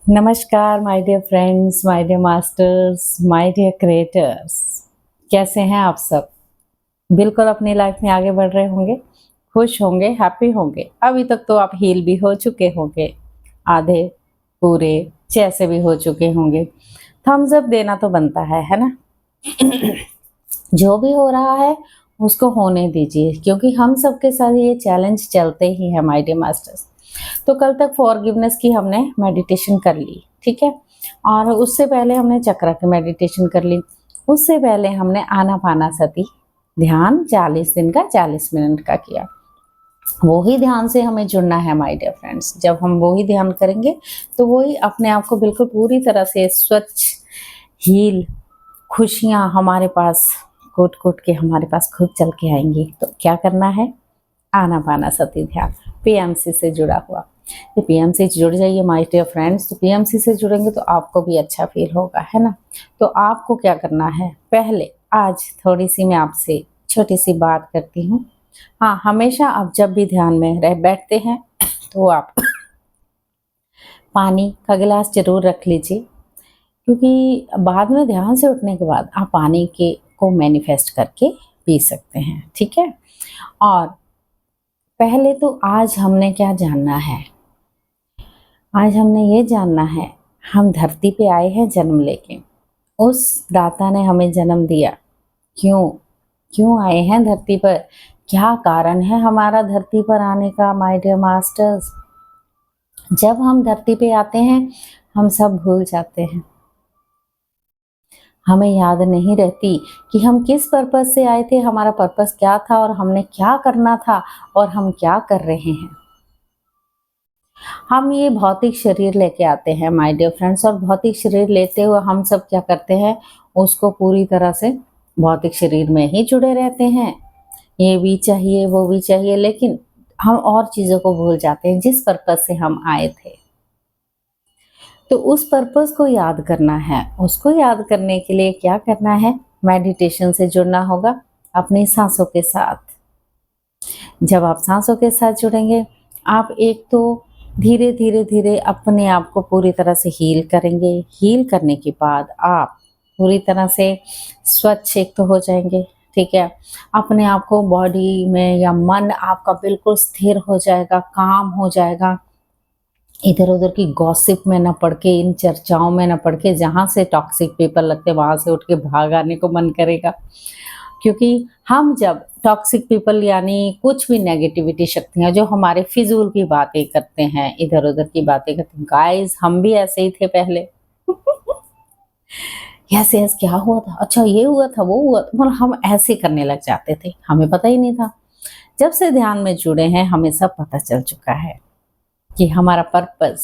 नमस्कार my dear friends, my dear masters, my dear creators. कैसे हैं आप सब? बिल्कुल अपनी लाइफ में आगे बढ़ रहे होंगे, खुश होंगे, हैप्पी होंगे। अभी तक तो आप हील भी हो चुके होंगे, आधे पूरे जैसे भी हो चुके होंगे। थम्स अप देना तो बनता है ना? जो भी हो रहा है उसको होने दीजिए, क्योंकि हम सबके साथ ये चैलेंज चलते ही है माय डियर मास्टर्स। तो कल तक फॉरगिवनेस की हमने मेडिटेशन कर ली, ठीक है। और उससे पहले हमने चक्र की मेडिटेशन कर ली। उससे पहले हमने आनापानासति ध्यान 40 दिन का 40 मिनट का किया। वो ही ध्यान से हमें जुड़ना है माय डियर फ्रेंड्स। जब हम वो ही ध्यान करेंगे तो वो ही अपने आप को बिल्कुल पूरी तरह से स्वच्छ, हील, खुशियाँ हमारे पास कूट कूट के हमारे पास खुद चल के आएंगी। तो क्या करना है? आनापानासति ध्यान पीएमसी से जुड़ा हुआ। ये पीएमसी से जुड़ जाइए माय डियर फ्रेंड्स। तो पीएमसी से जुड़ेंगे तो आपको भी अच्छा फील होगा, है ना? तो आपको क्या करना है? पहले आज थोड़ी सी मैं आपसे छोटी सी बात करती हूँ। हाँ, हमेशा आप जब भी ध्यान में रह बैठते हैं तो आप पानी का गिलास जरूर रख लीजिए, क्योंकि बाद में ध्यान से उठने के बाद आप पानी के को मैनिफेस्ट करके पी सकते हैं, ठीक है। और पहले तो आज हमने क्या जानना है? आज हमने ये जानना है, हम धरती पे आए हैं जन्म लेके। उस दाता ने हमें जन्म दिया। क्यों क्यों आए हैं धरती पर? क्या कारण है हमारा धरती पर आने का माय डियर मास्टर्स? जब हम धरती पे आते हैं हम सब भूल जाते हैं। हमें याद नहीं रहती कि हम किस पर्पस से आए थे, हमारा पर्पस क्या था और हमने क्या करना था और हम क्या कर रहे हैं। हम ये भौतिक शरीर लेके आते हैं माय डियर फ्रेंड्स, और भौतिक शरीर लेते हुए हम सब क्या करते हैं? उसको पूरी तरह से भौतिक शरीर में ही जुड़े रहते हैं। ये भी चाहिए, वो भी चाहिए, लेकिन हम और चीज़ों को भूल जाते हैं जिस पर्पस से हम आए थे। तो उस पर्पस को याद करना है। उसको याद करने के लिए क्या करना है? मेडिटेशन से जुड़ना होगा अपनी सांसों के साथ। जब आप सांसों के साथ जुड़ेंगे, आप एक तो धीरे धीरे धीरे अपने आप को पूरी तरह से हील करेंगे। हील करने के बाद आप पूरी तरह से स्वच्छ एक तो हो जाएंगे, ठीक है। अपने आप को बॉडी में या मन आपका बिल्कुल स्थिर हो जाएगा, काम हो जाएगा। इधर उधर की गॉसिप में न पड़ के, इन चर्चाओं में न पड़ के, जहाँ से टॉक्सिक पीपल लगते हैं वहाँ से उठ के भाग आने को मन करेगा। क्योंकि हम जब टॉक्सिक पीपल यानी कुछ भी नेगेटिविटी शक्तियाँ जो हमारे फिजूल की बातें करते हैं, इधर उधर की बातें करते हैं, गाइस हम भी ऐसे ही थे पहले। यस यस, क्या हुआ था? अच्छा ये हुआ था, वो हुआ था, मतलब हम ऐसे करने लग जाते थे, हमें पता ही नहीं था। जब से ध्यान में जुड़े हैं हमें सब पता चल चुका है कि हमारा पर्पस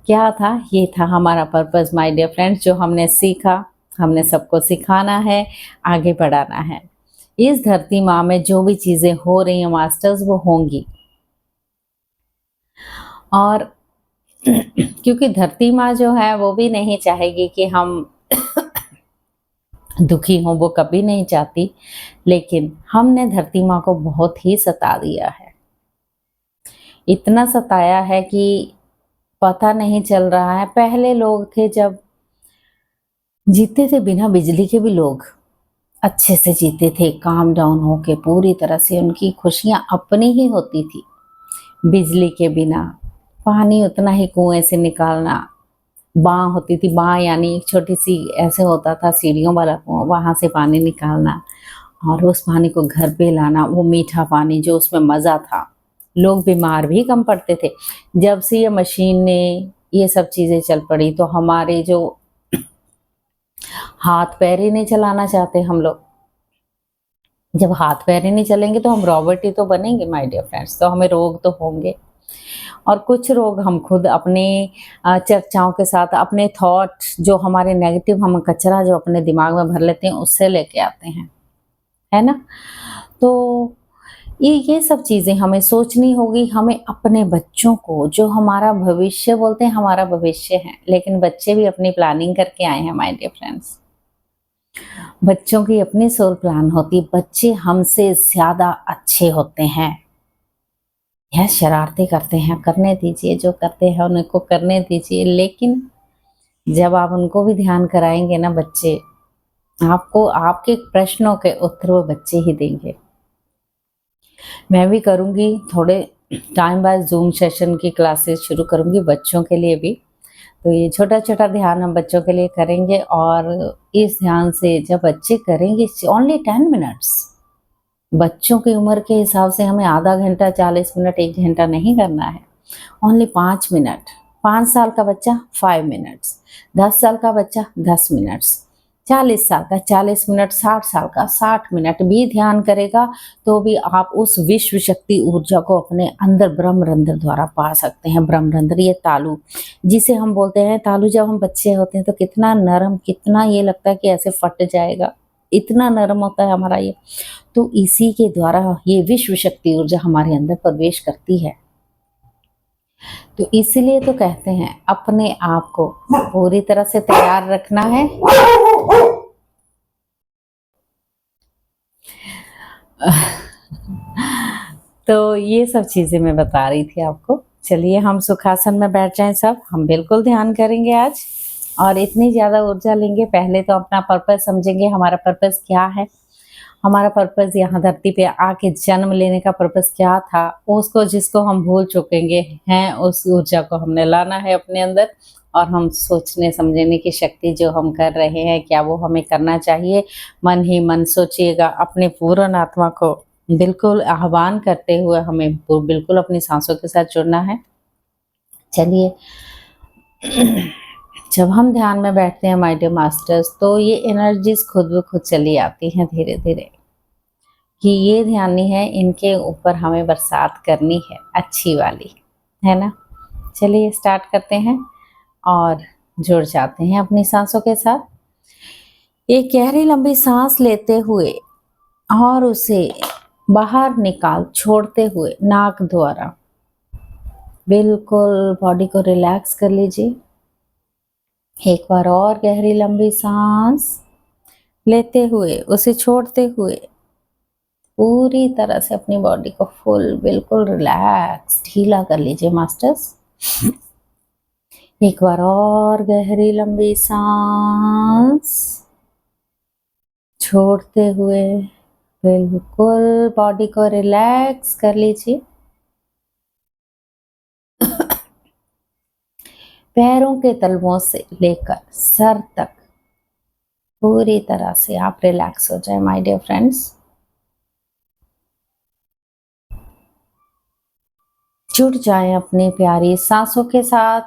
क्या था। ये था हमारा पर्पस माय डियर फ्रेंड्स, जो हमने सीखा, हमने सबको सिखाना है, आगे बढ़ाना है। इस धरती माँ में जो भी चीज़ें हो रही हैं मास्टर्स, वो होंगी। और क्योंकि धरती माँ जो है वो भी नहीं चाहेगी कि हम दुखी हों, वो कभी नहीं चाहती। लेकिन हमने धरती माँ को बहुत ही सता दिया है। इतना सताया है कि पता नहीं चल रहा है। पहले लोग थे जब जीते थे बिना बिजली के भी लोग अच्छे से जीते थे, काम डाउन होके पूरी तरह से उनकी खुशियाँ अपनी ही होती थी। बिजली के बिना पानी उतना ही कुएं से निकालना, बाँ होती थी, बाँ यानी एक छोटी सी ऐसे होता था सीढ़ियों वाला कुआं, वहाँ से पानी निकालना और उस पानी को घर पे लाना, वो मीठा पानी जो उसमें मज़ा था। लोग बीमार भी कम पड़ते थे। जब से ये मशीन ने ये सब चीज़ें चल पड़ी तो हमारे जो हाथ पैर ही नहीं चलाना चाहते हम लोग। जब हाथ पैर ही नहीं चलेंगे तो हम रॉबोट ही तो बनेंगे माय डियर फ्रेंड्स। तो हमें रोग तो होंगे, और कुछ रोग हम खुद अपने चर्चाओं के साथ, अपने थॉट जो हमारे नेगेटिव, हम कचरा जो अपने दिमाग में भर लेते हैं उससे लेके आते हैं, है ना? तो ये सब चीज़ें हमें सोचनी होगी। हमें अपने बच्चों को, जो हमारा भविष्य बोलते हैं, हमारा भविष्य है, लेकिन बच्चे भी अपनी प्लानिंग करके आए हैं माय डियर फ्रेंड्स। बच्चों की अपनी सोल प्लान होती है। बच्चे हमसे ज़्यादा अच्छे होते हैं। यह शरारतें करते हैं, करने दीजिए, जो करते हैं उनको करने दीजिए, लेकिन जब आप उनको भी ध्यान कराएंगे ना बच्चे, आपको आपके प्रश्नों के उत्तर वो बच्चे ही देंगे। मैं भी करूँगी थोड़े टाइम बाद जूम सेशन की क्लासेस शुरू करूँगी बच्चों के लिए भी। तो ये छोटा-छोटा ध्यान हम बच्चों के लिए करेंगे, और इस ध्यान से जब बच्चे करेंगे ओनली 10 मिनट्स, बच्चों की उम्र के हिसाब से हमें आधा घंटा, 40 मिनट, 1 घंटा नहीं करना है, ओनली 5 मिनट। 5 साल का बच्चा 5 मिनट्स, 10 साल का बच्चा 10 मिनट्स, 40 साल का 40 मिनट, 60 साल का 60 मिनट भी ध्यान करेगा तो भी आप उस विश्व शक्ति ऊर्जा को अपने अंदर ब्रह्मरंध्र द्वारा पा सकते हैं। ब्रह्मरंध्र, ये तालू जिसे हम बोलते हैं, तालू जब हम बच्चे होते हैं तो कितना नरम, कितना ये लगता है कि ऐसे फट जाएगा, इतना नरम होता है हमारा ये। तो इसी के द्वारा ये विश्व शक्ति ऊर्जा हमारे अंदर प्रवेश करती है। तो इसीलिए तो कहते हैं अपने आप को पूरी तरह से तैयार रखना है। तो ये सब चीजें मैं बता रही थी आपको। चलिए हम सुखासन में बैठ जाएं सब, हम बिल्कुल ध्यान करेंगे आज, और इतनी ज्यादा ऊर्जा लेंगे। पहले तो अपना पर्पस समझेंगे, हमारा पर्पस क्या है। हमारा पर्पस यहाँ धरती पे आके जन्म लेने का पर्पस क्या था, उसको जिसको हम भूल चुकेंगे हैं, उस ऊर्जा को हमने लाना है अपने अंदर। और हम सोचने समझने की शक्ति जो हम कर रहे हैं, क्या वो हमें करना चाहिए। मन ही मन सोचिएगा, अपने पूर्ण आत्मा को बिल्कुल आह्वान करते हुए हमें बिल्कुल अपनी सांसों के साथ जुड़ना है। चलिए, जब हम ध्यान में बैठते हैं माय डियर मास्टर्स, तो ये एनर्जीज खुद ब खुद चली आती हैं धीरे धीरे, कि ये ध्यान है इनके ऊपर हमें बरसात करनी है अच्छी वाली, है ना। चलिए स्टार्ट करते हैं और जुड़ जाते हैं अपनी सांसों के साथ। एक गहरी लंबी सांस लेते हुए और उसे बाहर निकाल छोड़ते हुए नाक द्वारा बिल्कुल बॉडी को रिलैक्स कर लीजिए। एक बार और गहरी लंबी सांस लेते हुए उसे छोड़ते हुए पूरी तरह से अपनी बॉडी को फुल बिल्कुल रिलैक्स ढीला कर लीजिए मास्टर्स। एक बार और गहरी लंबी सांस छोड़ते हुए बिल्कुल बॉडी को रिलैक्स कर लीजिए। पैरों के तलवों से लेकर सर तक पूरी तरह से आप रिलैक्स हो जाए माय डियर फ्रेंड्स। जुड़ जाएं अपनी प्यारी सांसों के साथ।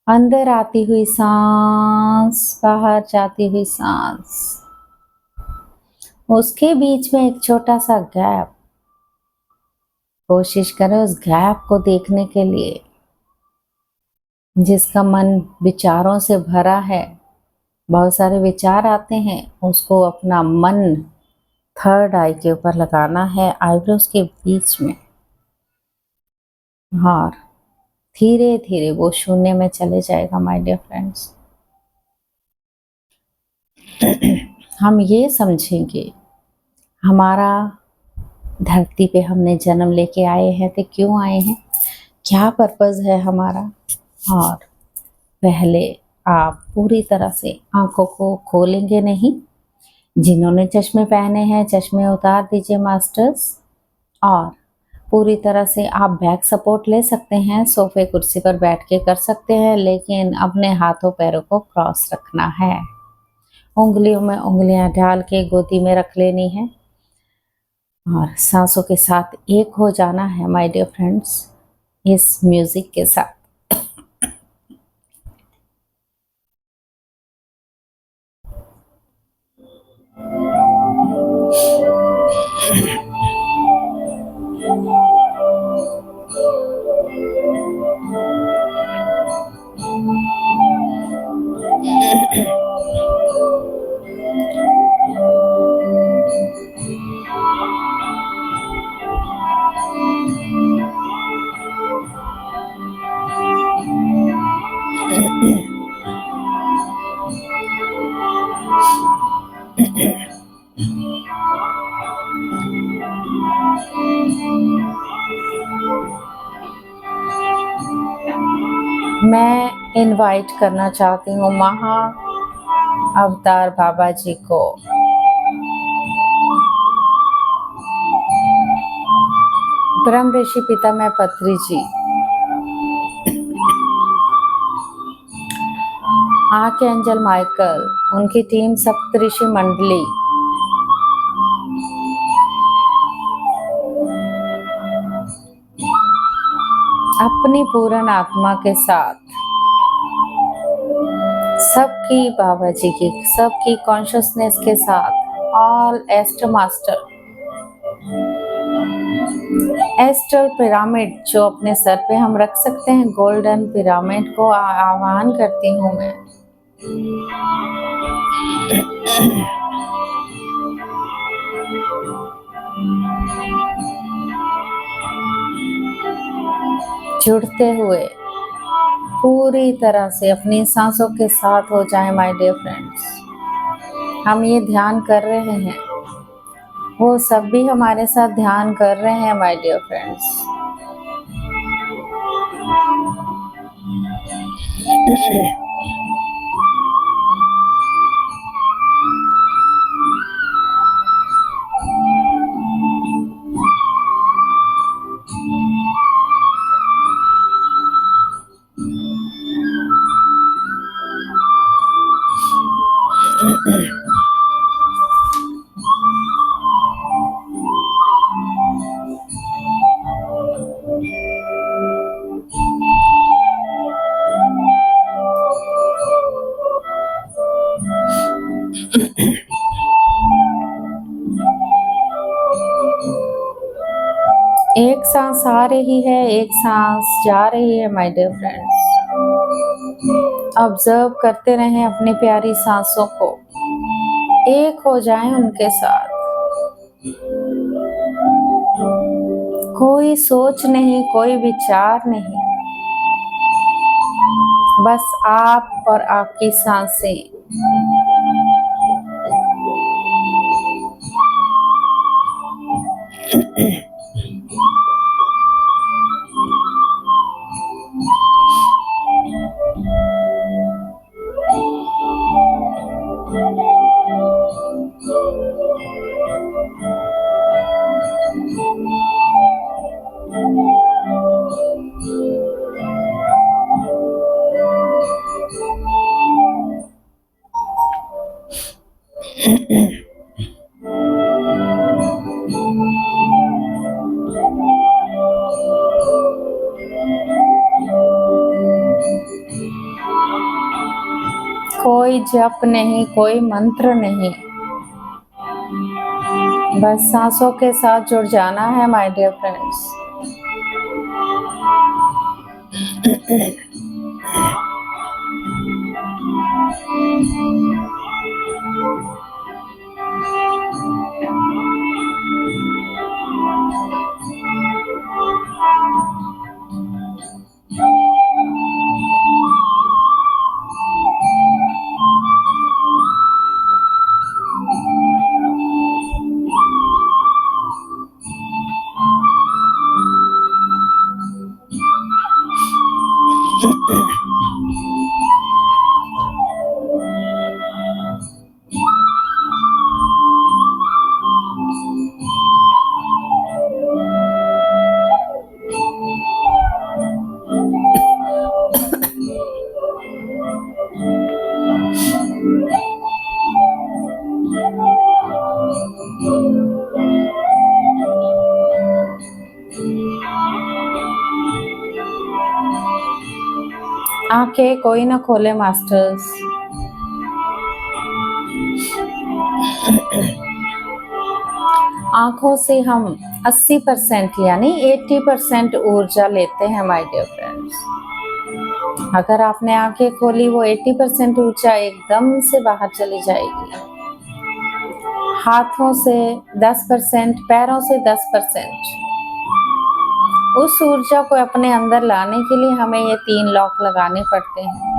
अंदर आती हुई सांस, बाहर जाती हुई सांस, उसके बीच में एक छोटा सा गैप। कोशिश करें उस गैप को देखने के लिए। जिसका मन विचारों से भरा है, बहुत सारे विचार आते हैं, उसको अपना मन थर्ड आई के ऊपर लगाना है, आईब्रोज के बीच में, और धीरे धीरे वो शून्य में चले जाएगा माय डियर फ्रेंड्स। हम ये समझेंगे हमारा धरती पे हमने जन्म लेके आए हैं तो क्यों आए हैं, क्या पर्पस है हमारा। और पहले आप पूरी तरह से आंखों को खोलेंगे नहीं। जिन्होंने चश्मे पहने हैं चश्मे उतार दीजिए मास्टर्स, और पूरी तरह से आप बैक सपोर्ट ले सकते हैं, सोफे कुर्सी पर बैठ के कर सकते हैं, लेकिन अपने हाथों पैरों को क्रॉस रखना है। उंगलियों में उंगलियां डाल के गोदी में रख लेनी है, और सांसों के साथ एक हो जाना है माय डियर फ्रेंड्स इस म्यूजिक के साथ। मैं इनवाइट करना चाहती हूँ महा अवतार बाबा जी को। ब्रह्म ऋषि पितामह पत्री जी, आर्कएंजल माइकल, उनकी टीम, सप्तऋषि मंडली, अपनी पूर्ण आत्मा के साथ सबकी बाबा जी की, सबकी कॉन्शियसनेस के साथ all astral master, astral pyramid जो अपने सर पे हम रख सकते हैं, गोल्डन पिरामिड को आह्वान करती हूँ मैं। जुड़ते हुए पूरी तरह से अपनी सांसों के साथ हो जाए माय डियर फ्रेंड्स। हम ये ध्यान कर रहे हैं, वो सब भी हमारे साथ ध्यान कर रहे हैं माय डियर फ्रेंड्स। एक सांस आ रही है, एक सांस जा रही है माय डियर फ्रेंड्स। ऑब्जर्व करते रहें अपनी प्यारी सांसों को, एक हो जाएं उनके साथ। कोई सोच नहीं, कोई विचार नहीं, बस आप और आपकी सांसें। कोई जप नहीं, कोई मंत्र नहीं, बस सांसों के साथ जुड़ जाना है माय डियर फ्रेंड्स। आंखें कोई ना खोले मास्टर्स। आंखों से हम 80% यानी 80% ऊर्जा लेते हैं माय डियर फ्रेंड्स। अगर आपने आंखें खोली, वो 80% ऊर्जा एकदम से बाहर चली जाएगी। हाथों से 10%, पैरों से 10%। उस ऊर्जा को अपने अंदर लाने के लिए हमें ये 3 लॉक लगाने पड़ते हैं।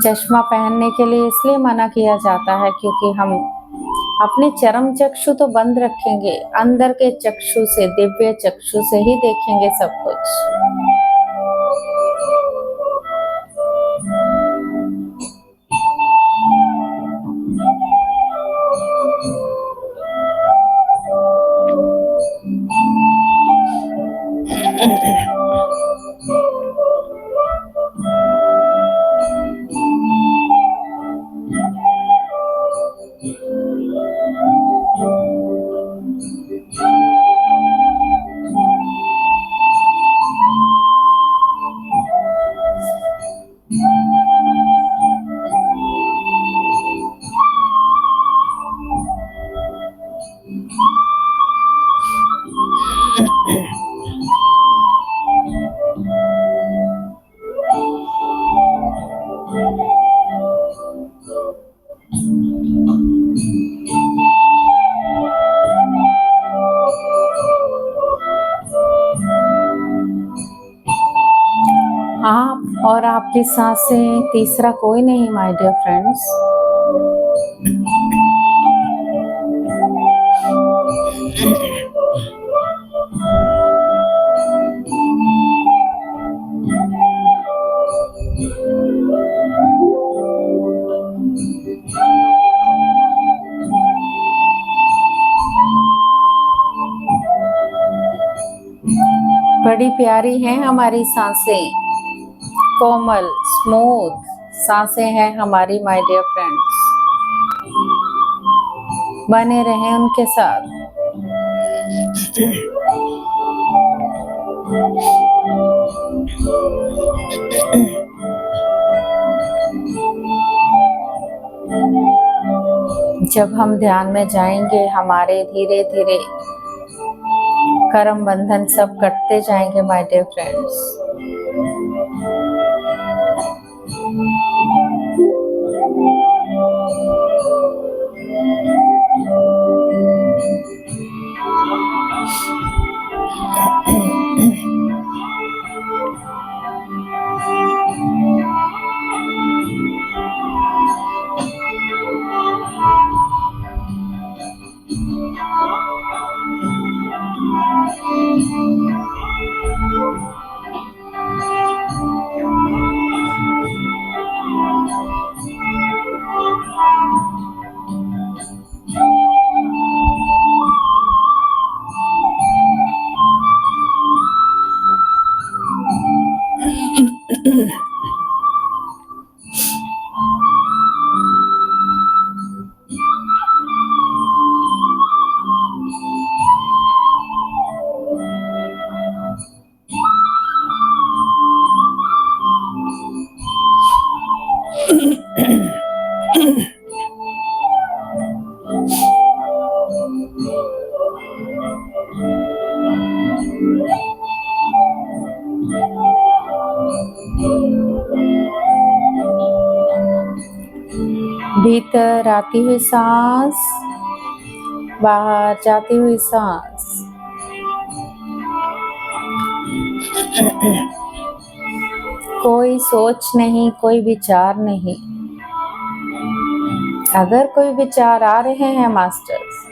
चश्मा पहनने के लिए इसलिए मना किया जाता है क्योंकि हम अपने चरम चक्षु तो बंद रखेंगे, अंदर के चक्षु से, दिव्य चक्षु से ही देखेंगे सब कुछ। आप और आपकी सांसें, तीसरा कोई नहीं माय डियर फ्रेंड्स। बड़ी प्यारी हैं हमारी सांसें, कोमल स्मूथ सांसें हैं हमारी माय डियर फ्रेंड्स। बने रहें उनके साथ। जब हम ध्यान में जाएंगे हमारे धीरे धीरे कर्म बंधन सब कटते जाएंगे माय डियर फ्रेंड्स। भीतर आती हुई सांस, बाहर जाती हुई सांस। कोई सोच नहीं, कोई विचार नहीं। अगर कोई विचार आ रहे हैं मास्टर्स,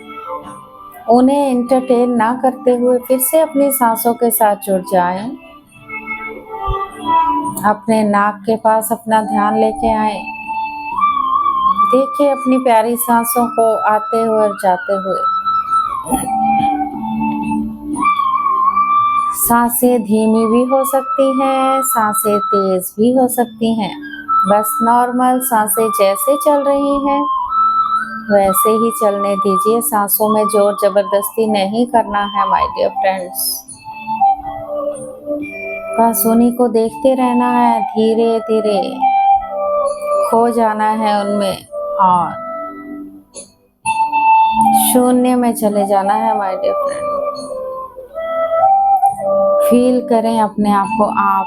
उन्हें एंटरटेन ना करते हुए फिर से अपनी सांसों के साथ जुड़ जाएं। अपने नाक के पास अपना ध्यान लेके आए। देखिए अपनी प्यारी सांसों को आते हुए और जाते हुए। सांसें धीमी भी हो सकती हैं, सांसें तेज भी हो सकती हैं। बस नॉर्मल सांसें जैसे चल रही हैं वैसे ही चलने दीजिए। सांसों में जोर जबरदस्ती नहीं करना है माय डियर फ्रेंड्स। बस उन्हीं को देखते रहना है, धीरे धीरे खो जाना है उनमें और शून्य में चले जाना है माय डियर फ्रेंड। फील करें अपने आप को, आप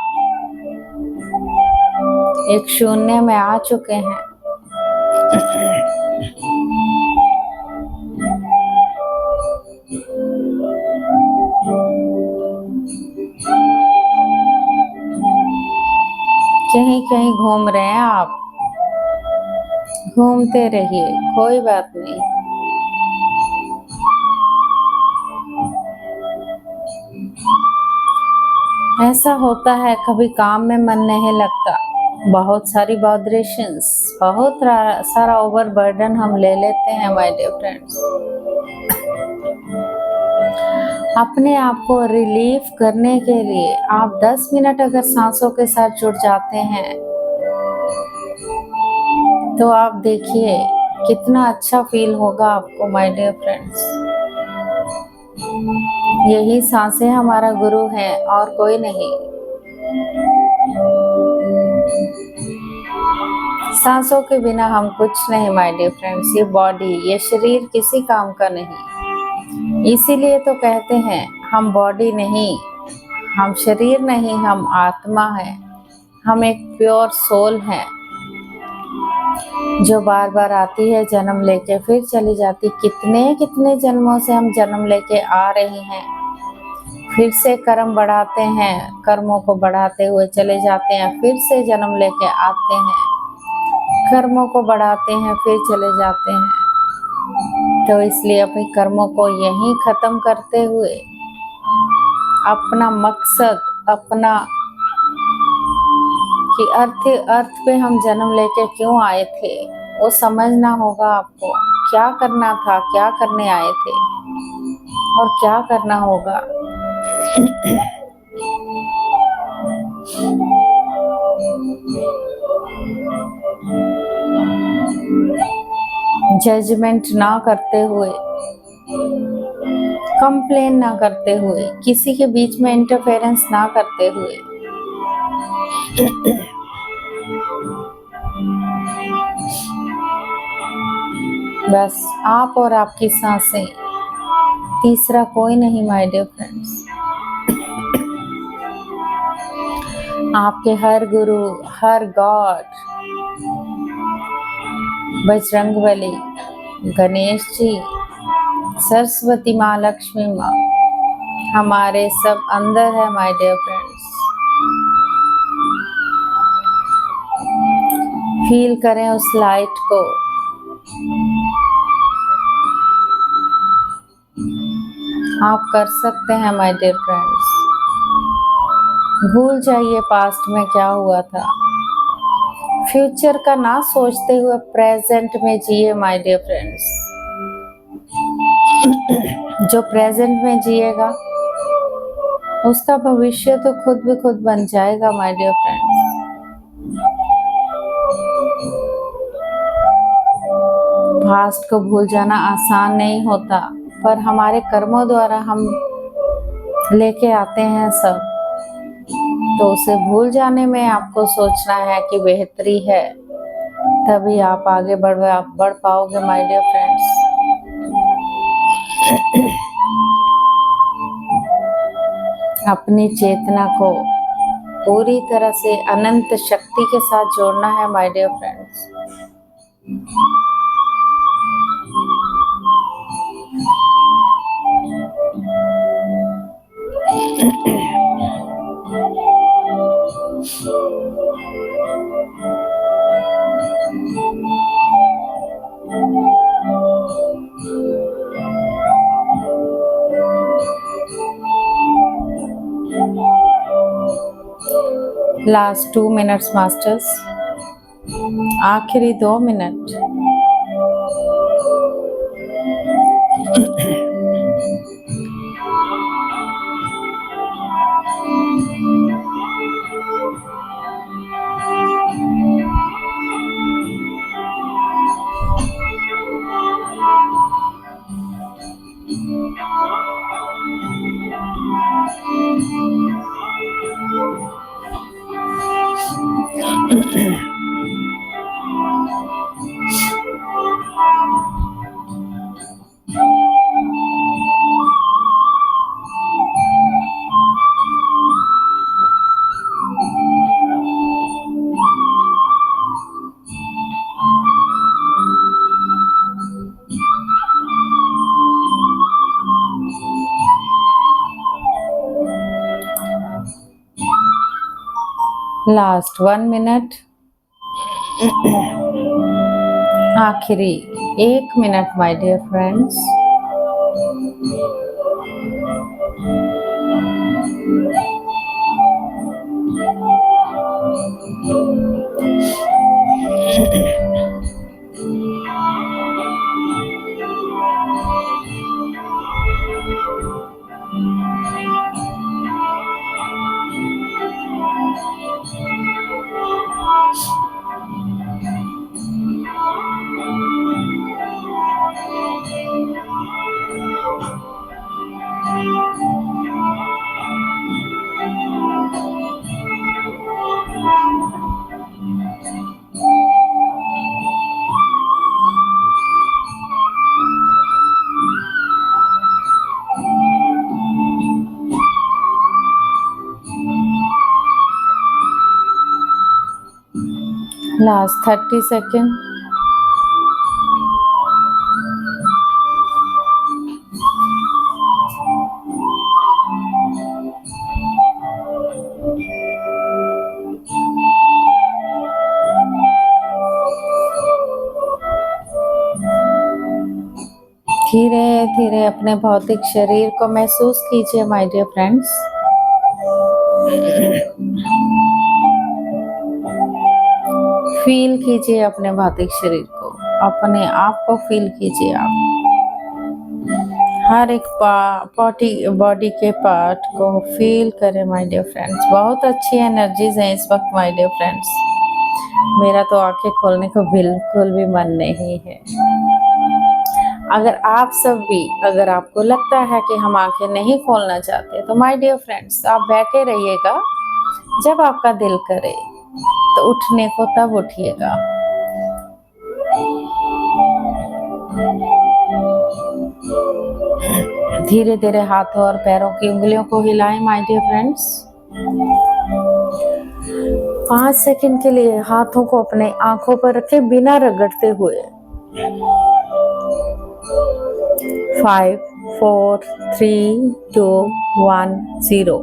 एक शून्य में आ चुके हैं। कहीं कहीं घूम रहे हैं आप, घूमते रहिए, कोई बात नहीं। ऐसा होता है, कभी काम में मन नहीं लगता, बहुत सारी वाइब्रेशंस, सारा ओवरबर्डन हम ले लेते हैं माय डियर फ्रेंड्स। अपने आप को रिलीफ करने के लिए आप 10 मिनट अगर सांसों के साथ जुड़ जाते हैं तो आप देखिए कितना अच्छा फील होगा आपको माय डियर फ्रेंड्स। यही सांसें हमारा गुरु है और कोई नहीं। सांसों के बिना हम कुछ नहीं माय डियर फ्रेंड्स। ये बॉडी, ये शरीर किसी काम का नहीं। इसीलिए तो कहते हैं हम बॉडी नहीं, हम शरीर नहीं, हम आत्मा है। हम एक प्योर सोल है जो बार बार आती है जन्म लेके फिर चली जाती। कितने कितने जन्मों से हम जन्म लेके आ रही हैं, फिर से कर्म बढ़ाते हैं, कर्मों को बढ़ाते हुए चले जाते हैं, फिर से जन्म लेके आते हैं, कर्मों को बढ़ाते हैं, फिर चले जाते हैं। तो इसलिए अपने कर्मों को यहीं खत्म करते हुए अपना मकसद, अपना कि अर्थ पे हम जन्म लेके क्यों आए थे वो समझना होगा आपको। क्या करना था, क्या करने आए थे और क्या करना होगा। जजमेंट ना करते हुए, कंप्लेन ना करते हुए, किसी के बीच में इंटरफेरेंस ना करते हुए, बस आप और आपकी सांसें, तीसरा कोई नहीं माय डियर फ्रेंड्स। आपके हर गुरु, हर गॉड, बजरंगबली, गणेश जी, सरस्वती माँ, लक्ष्मी माँ हमारे सब अंदर है माय डियर फ्रेंड्स। फील करें उस लाइट को। आप कर सकते हैं माय डियर फ्रेंड्स। भूल जाइए पास्ट में क्या हुआ था, फ्यूचर का ना सोचते हुए प्रेजेंट में जिए माय डियर फ्रेंड्स। जो प्रेजेंट में जिएगा उसका भविष्य तो खुद भी खुद बन जाएगा माय डियर फ्रेंड्स। पास्ट को भूल जाना आसान नहीं होता, पर हमारे कर्मों द्वारा हम लेके आते हैं सब। तो उसे भूल जाने में आपको सोचना है कि बेहतरी है, तभी आप आगे बढ़ पाओगे माय डियर फ्रेंड्स। अपनी चेतना को पूरी तरह से अनंत शक्ति के साथ जोड़ना है my dear friends. Last 2 minutes masters, आखिरी 2 मिनट। Last 1 minute. आखिरी 1 minute my dear friends. Last 30 second. धीरे धीरे अपने भौतिक शरीर को महसूस कीजिए माय डियर फ्रेंड्स। फील कीजिए अपने भौतिक शरीर को, अपने आप को फील कीजिए। आप हर एक बॉडी के पार्ट को फील करें माय डियर फ्रेंड्स। बहुत अच्छी एनर्जीज हैं इस वक्त माय डियर फ्रेंड्स। मेरा तो आंखें खोलने को बिल्कुल भी मन नहीं है। अगर आप सब भी, अगर आपको लगता है कि हम आंखें नहीं खोलना चाहते, तो माय डियर फ्रेंड्स आप बैठे रहिएगा। जब आपका दिल करे तो उठने को तब उठिएगा। धीरे धीरे हाथों और पैरों की उंगलियों को हिलाएं माय डियर फ्रेंड्स। 5 सेकंड के लिए हाथों को अपने आंखों पर रखें बिना रगड़ते हुए। 5 4 3 2 1 0।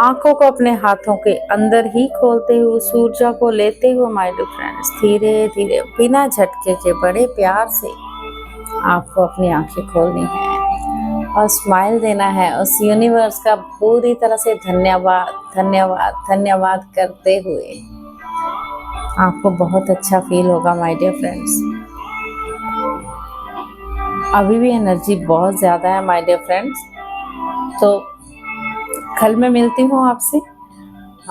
आंखों को अपने हाथों के अंदर ही खोलते हुए उस ऊर्जा को लेते हुए माय डियर फ्रेंड्स धीरे धीरे बिना झटके के बड़े प्यार से आपको अपनी आंखें खोलनी है और स्माइल देना है उस यूनिवर्स का पूरी तरह से धन्यवाद धन्यवाद धन्यवाद करते हुए। आपको बहुत अच्छा फील होगा माय डियर फ्रेंड्स। अभी भी एनर्जी बहुत ज़्यादा है माय डियर फ्रेंड्स, तो कल मैं मिलती हूँ आपसे।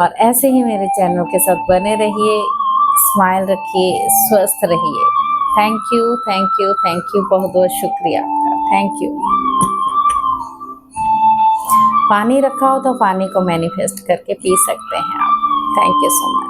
और ऐसे ही मेरे चैनल के साथ बने रहिए, स्माइल रखिए, स्वस्थ रहिए। Thank you thank you thank you, बहुत बहुत शुक्रिया आपका, थैंक यू। पानी रखा हो तो पानी को मैनिफेस्ट करके पी सकते हैं आप। Thank you so much.